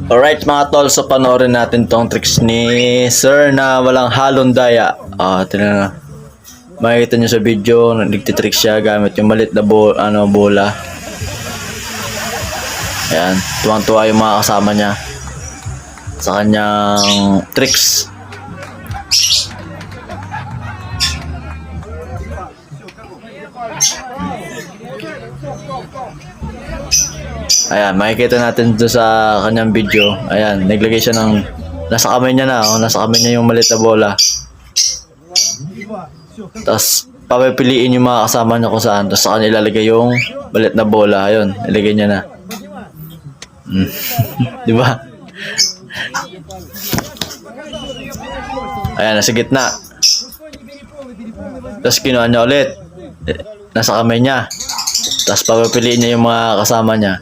Alright mga tol, so panoorin natin tong tricks ni Sir na walang halong daya. Tingnan, makikita nyo sa video, nagtitrick siya gamit yung malit na bola. Ayan, tuwang-tuwa yung mga kasama niya sa kanyang tricks. Ayan, makikita natin doon sa kanyang video. Ayan, naglagay siya ng nasa kamay niya na, nasa kamay niya yung maliit na bola. Tapos papipiliin yung mga kasama niya kung saan. Tapos sa kanya ilalagay yung maliit na bola. Ayun, ilagay niya na. Di ba? Ayan, nasa gitna. Tapos kinuha niya ulit. Nasa kamay niya. Tapos papipiliin niya yung mga kasama niya.